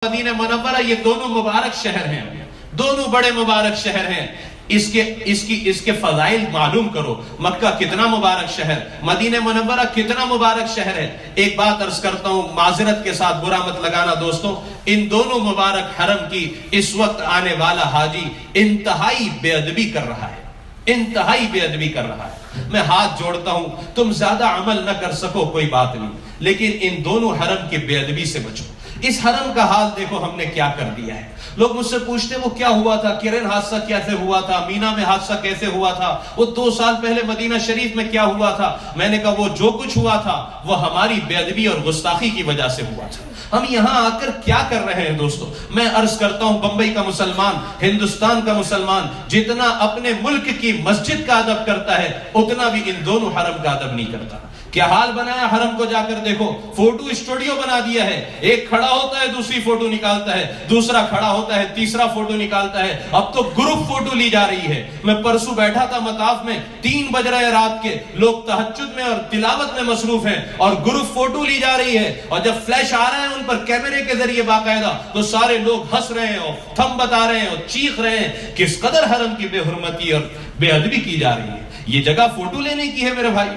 مدینہ منورہ یہ دونوں مبارک شہر ہیں، دونوں بڑے مبارک شہر ہیں۔ اس کے فضائل معلوم کرو۔ مکہ کتنا مبارک شہر، مدینہ منورہ کتنا مبارک شہر ہے۔ ایک بات عرض کرتا ہوں، معذرت کے ساتھ برا مت لگانا دوستوں، ان دونوں مبارک حرم کی اس وقت آنے والا حاجی انتہائی بے ادبی کر رہا ہے، انتہائی بے ادبی کر رہا ہے۔ میں ہاتھ جوڑتا ہوں، تم زیادہ عمل نہ کر سکو کوئی بات نہیں، لیکن ان دونوں حرم کی بے ادبی سے بچو۔ اس حرم کا حال دیکھو ہم نے کیا کر دیا ہے۔ لوگ مجھ سے پوچھتے وہ کیا ہوا تھا، کرن حادثہ کیسے ہوا تھا، مینا میں حادثہ کیسے ہوا تھا، وہ 2 سال پہلے مدینہ شریف میں کیا ہوا تھا۔ میں نے کہا وہ جو کچھ ہوا تھا وہ ہماری بے ادبی اور گستاخی کی وجہ سے ہوا تھا۔ ہم یہاں آ کر کیا کر رہے ہیں دوستو؟ میں عرض کرتا ہوں، بمبئی کا مسلمان، ہندوستان کا مسلمان جتنا اپنے ملک کی مسجد کا ادب کرتا ہے اتنا بھی ان دونوں حرم کا ادب نہیں کرتا۔ کیا حال بنایا حرم کو، جا کر دیکھو، فوٹو اسٹوڈیو بنا دیا ہے۔ ایک کھڑا ہوتا ہے دوسری فوٹو نکالتا ہے، دوسرا کھڑا ہوتا ہے تیسرا فوٹو نکالتا ہے۔ اب تو گروپ فوٹو لی جا رہی ہے۔ میں پرسوں بیٹھا تھا مطاف میں، 3 بج رہے رات کے، لوگ تہجد میں اور تلاوت میں مصروف ہیں اور گروپ فوٹو لی جا رہی ہے، اور جب فلیش آ رہا ہے ان پر کیمرے کے ذریعے باقاعدہ، تو سارے لوگ ہنس رہے ہیں اور تھم بتا رہے ہیں اور چیخ رہے ہیں۔ کس قدر حرم کی بے حرمتی اور بے ادبی کی جا رہی ہے۔ یہ جگہ فوٹو لینے کی ہے میرے بھائی۔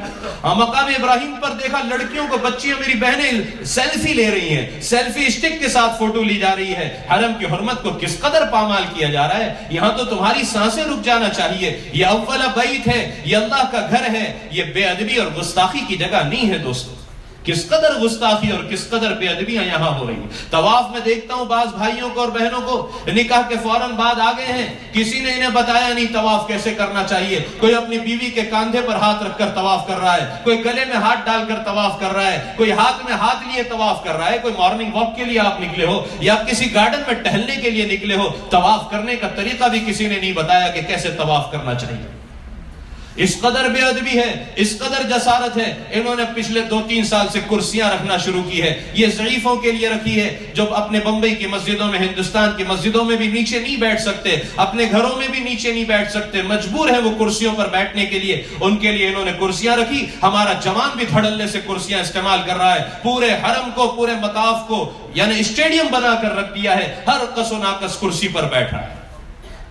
مقام ابراہیم پر دیکھا لڑکیوں کو، بچیاں میری بہنیں سیلفی لے رہی ہیں، سیلفی اسٹک کے ساتھ فوٹو لی جا رہی ہے۔ حرم کی حرمت کو کس قدر پامال کیا جا رہا ہے۔ یہاں تو تمہاری سانسیں رک جانا چاہیے۔ یہ اول بیت ہے، یہ اللہ کا گھر ہے، یہ بے ادبی اور گستاخی کی جگہ نہیں ہے دوستو۔ کس قدر گستاخی اور کس قدر بے ادبیاں یہاں ہو رہی ہیں۔ طواف میں دیکھتا ہوں بعض بھائیوں کو اور بہنوں کو نکاح کے فوراً بعد آ گئے ہیں، کسی نے انہیں بتایا نہیں طواف کیسے کرنا چاہیے۔ کوئی اپنی بیوی کے کاندھے پر ہاتھ رکھ کر طواف کر رہا ہے، کوئی گلے میں ہاتھ ڈال کر طواف کر رہا ہے، کوئی ہاتھ میں ہاتھ لیے طواف کر رہا ہے۔ کوئی مارننگ واک کے لیے آپ نکلے ہو یا کسی گارڈن میں ٹہلنے کے لیے نکلے ہو، طواف کرنے کا طریقہ بھی کسی نے نہیں بتایا کہ کیسے طواف کرنا چاہیے۔ اس قدر بے ادبی ہے، اس قدر جسارت ہے۔ انہوں نے پچھلے 2-3 سال سے کرسیاں رکھنا شروع کی ہے، یہ ضعیفوں کے لیے رکھی ہے، جو اپنے بمبئی کی مسجدوں میں، ہندوستان کی مسجدوں میں بھی نیچے نہیں بیٹھ سکتے، اپنے گھروں میں بھی نیچے نہیں بیٹھ سکتے، مجبور ہیں وہ کرسیوں پر بیٹھنے کے لیے۔ ان کے لیے انہوں نے کرسیاں رکھی۔ ہمارا جوان بھی دھڑلے سے کرسیاں استعمال کر رہا ہے، پورے حرم کو، پورے مطاف کو یعنی اسٹیڈیم بنا کر رکھ دیا ہے، ہر کس و ناقص کرسی پر بیٹھا ہے۔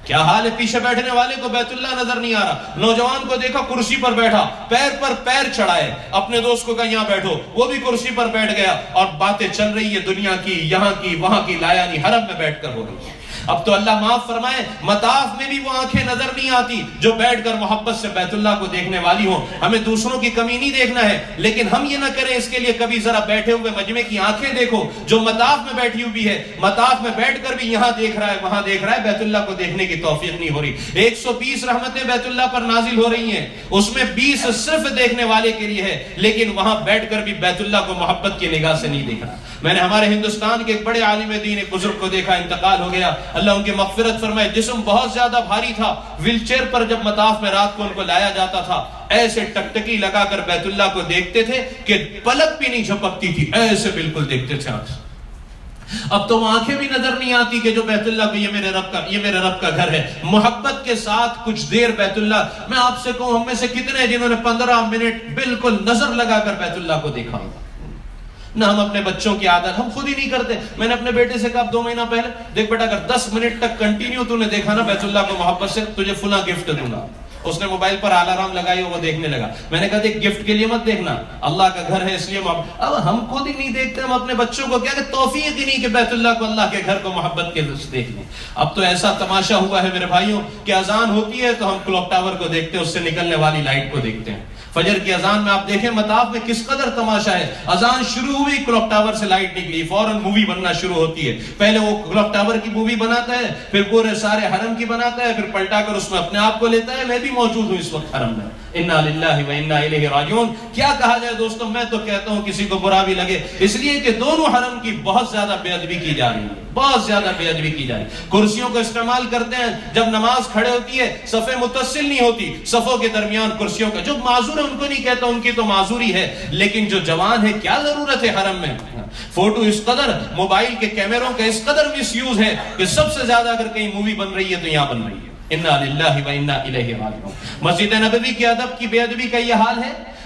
کیا حال ہے، پیچھے بیٹھنے والے کو بیت اللہ نظر نہیں آ رہا۔ نوجوان کو دیکھا کرسی پر بیٹھا، پیر پر پیر چڑھائے، اپنے دوست کو کہا یہاں بیٹھو، وہ بھی کرسی پر بیٹھ گیا، اور باتیں چل رہی ہے دنیا کی، یہاں کی، وہاں کی، لایا نہیں، حرم میں بیٹھ کر ہو رہی ہے۔ اب تو اللہ معاف فرمائے، مطاف میں بھی وہ آنکھیں نظر نہیں آتی جو بیٹھ کر محبت سے بیت اللہ کو دیکھنے والی ہوں۔ ہمیں دوسروں کی کمی نہیں دیکھنا ہے، لیکن ہم یہ نہ کریں اس کے لیے کبھی ذرا بیٹھے ہوئے مجمع کی آنکھیں دیکھو جو مطاف میں بیٹھی ہوئی ہے، مطاف میں بیٹھ کر بھی یہاں دیکھ رہا ہے، وہاں دیکھ رہا ہے، بیت اللہ کو دیکھنے کی توفیق نہیں ہو رہی۔ 120 رحمتیں بیت اللہ پر نازل ہو رہی ہیں، اس میں 20 صرف دیکھنے والے کے لیے ہے، لیکن وہاں بیٹھ کر بھی بیت اللہ کو محبت کی نگاہ سے نہیں دیکھ رہا۔ میں نے ہمارے ہندوستان کے ایک بڑے عالم دین، ایک بزرگ کو دیکھا، انتقال ہو گیا، اللہ ان کی مغفرت فرمائے۔ جسم بہت زیادہ بھاری تھا، ویل چیئر پر جب مطاف میں رات کو ان کو لایا جاتا تھا، ایسے ٹکٹکی لگا کر بیت اللہ کو دیکھتے تھے کہ پلک بھی نہیں جھپکتی تھی، ایسے بالکل دیکھتے تھے آنکھ۔ اب تو آنکھیں بھی نظر نہیں آتی کہ جو بیت اللہ کو یہ میرے رب کا گھر ہے۔ محبت کے ساتھ کچھ دیر بیت اللہ، میں آپ سے کہوں ہم میں سے کتنے ہیں جنہوں نے 15 منٹ بالکل نظر لگا کر بیت اللہ کو دیکھا ہوگا؟ نہ ہم اپنے بچوں کی عادت ہم خود ہی نہیں کرتے۔ میں نے اپنے بیٹے سے کہا 2 مہینہ پہلے، دیکھ بیٹا اگر 10 منٹ تک کنٹینیو تو نے دیکھا نا بیت اللہ کو محبت سے، تجھے فلاں گفٹ دوں گا۔ اس نے موبائل پر الارم لگائی، وہ دیکھنے لگا۔ میں نے کہا دیکھ گفٹ کے لیے مت دیکھنا، اللہ کا گھر ہے اس لیے محبت۔ اب ہم خود ہی نہیں دیکھتے، ہم اپنے بچوں کو کیا کہ توفیق ہی نہیں کہ بیت اللہ کو، اللہ کے گھر کو محبت کے سے دیکھ لیں۔ اب تو ایسا تماشا ہوا ہے میرے بھائیوں کہ اذان ہوتی ہے تو ہم کلوک ٹاور کو دیکھتے ہیں، اس سے نکلنے والی لائٹ کو دیکھتے ہیں۔ فجر کی اذان میں آپ دیکھیں مطاف میں کس قدر تماشا ہے۔ اذان شروع ہوئی، کلوک ٹاور سے لائٹ نکلی، فوراً مووی بننا شروع ہوتی ہے۔ پہلے وہ کلوک ٹاور کی مووی بناتا ہے، پھر پورے سارے حرم کی بناتا ہے، پھر پلٹا کر اس میں اپنے آپ کو لیتا ہے۔ میں بھی موجود ہوں اس وقت حرم میں۔ انا للہ و انا الیہ راجعون۔ کیا کہا جائے دوستوں، میں تو کہتا ہوں کسی کو برا بھی لگے، اس لیے کہ دونوں حرم کی بہت زیادہ بے ادبی کی جا رہی ہے، بہت زیادہ بے ادبی کی جا رہی ہے۔ کرسیوں کو استعمال کرتے ہیں، جب نماز کھڑے ہوتی ہے صفیں متصل نہیں ہوتی، صفوں کے درمیان کرسیوں کا، جو معذور ہے ان کو نہیں کہتا، ان کی تو معذوری ہے، لیکن جو جوان ہے کیا ضرورت ہے حرم میں؟ فوٹو اس قدر، موبائل کے کیمروں کا اس قدر مس یوز ہے کہ سب سے زیادہ اگر کہیں مووی بن رہی ہے تو یہاں بن رہی ہے۔ انا للہ و انا الیہ راجعون۔ مسجد نبوی کے ادب کی بے ادبی کا یہ حال ہے۔